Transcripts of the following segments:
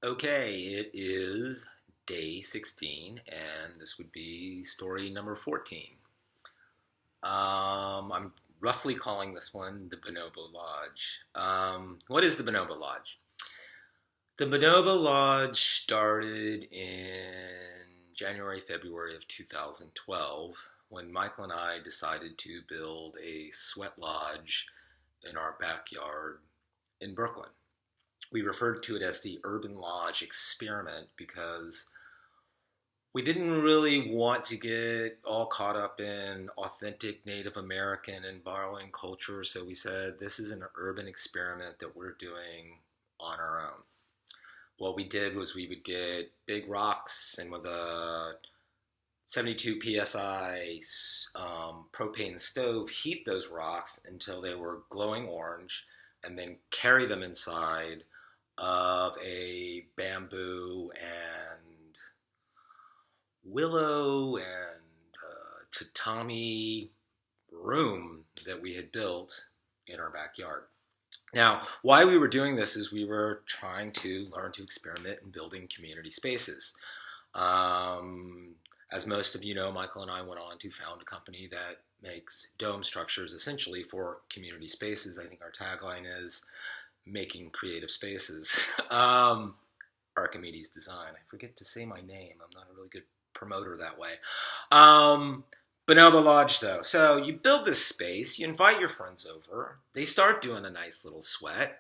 Okay, it is day 16, and this would be story number 14. I'm roughly calling this one the Bonobo Lodge. What is the Bonobo Lodge? The Bonobo Lodge started in January, February of 2012 when Michael and I decided to build a sweat lodge in our backyard in Brooklyn. We referred to it as the Urban Lodge Experiment because we didn't really want to get all caught up in authentic Native American and borrowing culture, so we said this is an urban experiment that we're doing on our own. What we did was we would get big rocks and with a 72 psi propane stove, heat those rocks until they were glowing orange, and then carry them inside of a bamboo and willow and tatami room that we had built in our backyard. Now, why we were doing this is we were trying to learn to experiment in building community spaces. Um, as most of you know, Michael and I went on to found a company that makes dome structures essentially for community spaces. I think our tagline is making creative spaces. Archimedes Design. I forget to say my name. I'm not a really good promoter that way. Bonobo Lodge, though. So you build this space, you invite your friends over, they start doing a nice little sweat.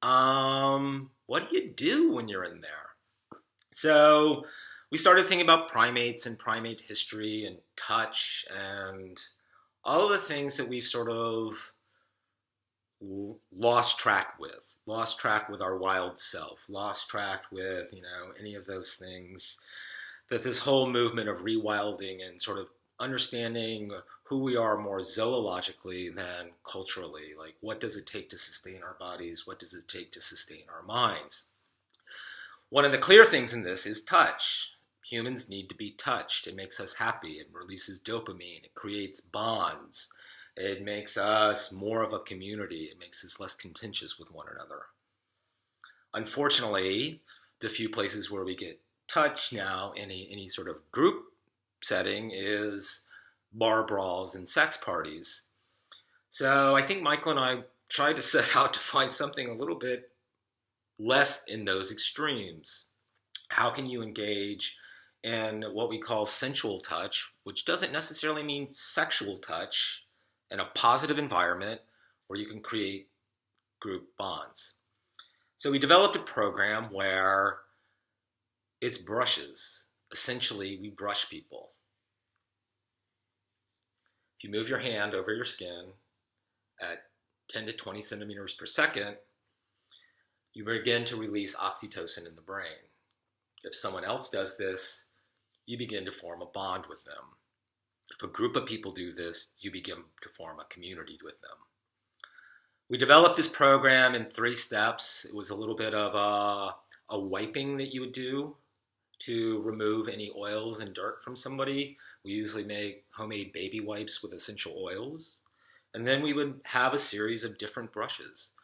What do you do when you're in there? So we started thinking about primates and primate history and touch and all of the things that we've sort of lost track with our wild self, lost track with, any of those things that this whole movement of rewilding and sort of understanding who we are more zoologically than culturally. Like, what does it take to sustain our bodies? What does it take to sustain our minds? One of the clear things in this is touch. Humans need to be touched. It makes us happy. It releases dopamine. It creates bonds. It makes us more of a community. It makes us less contentious with one another. Unfortunately, the few places where we get touch now in any sort of group setting is bar brawls and sex parties. So I think Michael and I tried to set out to find something a little bit less in those extremes. How can you engage in what we call sensual touch, which doesn't necessarily mean sexual touch, in a positive environment where you can create group bonds? So we developed a program where it's brushes. Essentially, we brush people. If you move your hand over your skin at 10 to 20 centimeters per second, you begin to release oxytocin in the brain. If someone else does this, you begin to form a bond with them. If a group of people do this, you begin to form a community with them. We developed this program in 3 steps. It was a little bit of a wiping that you would do to remove any oils and dirt from somebody. We usually make homemade baby wipes with essential oils. And then we would have a series of different brushes.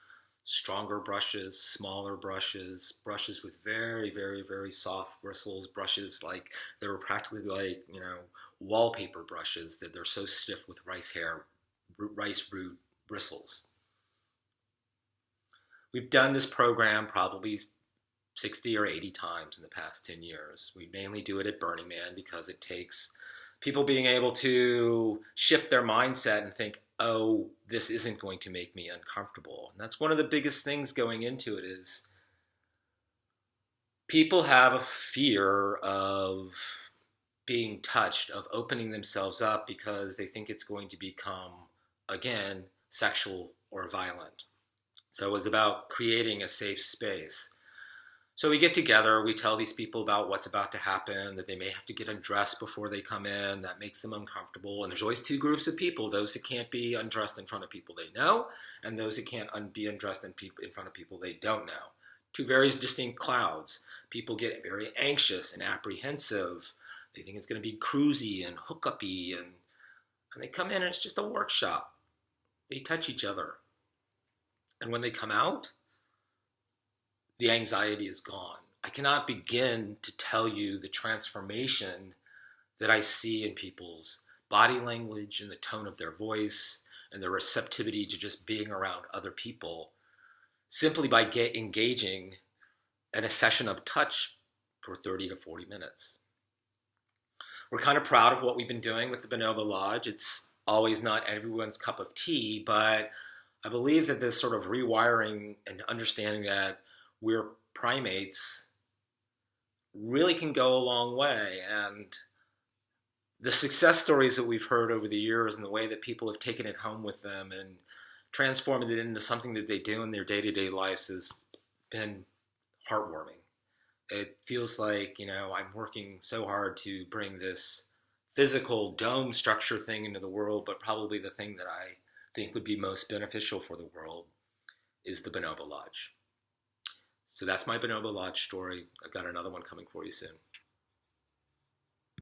Stronger brushes, smaller brushes, brushes with very, very, very soft bristles, brushes like they were practically like, wallpaper brushes that they're so stiff with rice root bristles. We've done this program probably 60 or 80 times in the past 10 years. We mainly do it at Burning Man because it takes people being able to shift their mindset and think, oh, this isn't going to make me uncomfortable. And that's one of the biggest things going into it is people have a fear of being touched, of opening themselves up because they think it's going to become, again, sexual or violent. So it was about creating a safe space. So we get together, we tell these people about what's about to happen, that they may have to get undressed before they come in, that makes them uncomfortable. And there's always 2 groups of people, those that can't be undressed in front of people they know, and those that can't be undressed in front of people they don't know. 2 very distinct clouds. People get very anxious and apprehensive. They think it's going to be cruisy and hookup-y, and they come in and it's just a workshop. They touch each other. And when they come out, the anxiety is gone. I cannot begin to tell you the transformation that I see in people's body language and the tone of their voice and their receptivity to just being around other people simply by engaging in a session of touch for 30 to 40 minutes. We're kind of proud of what we've been doing with the Bonobo Lodge. It's always not everyone's cup of tea, but I believe that this sort of rewiring and understanding that we're primates really can go a long way. And the success stories that we've heard over the years and the way that people have taken it home with them and transformed it into something that they do in their day-to-day lives has been heartwarming. It feels like, I'm working so hard to bring this physical dome structure thing into the world, but probably the thing that I think would be most beneficial for the world is the Bonobo Lodge. So that's my Bonobo Lodge story. I've got another one coming for you soon.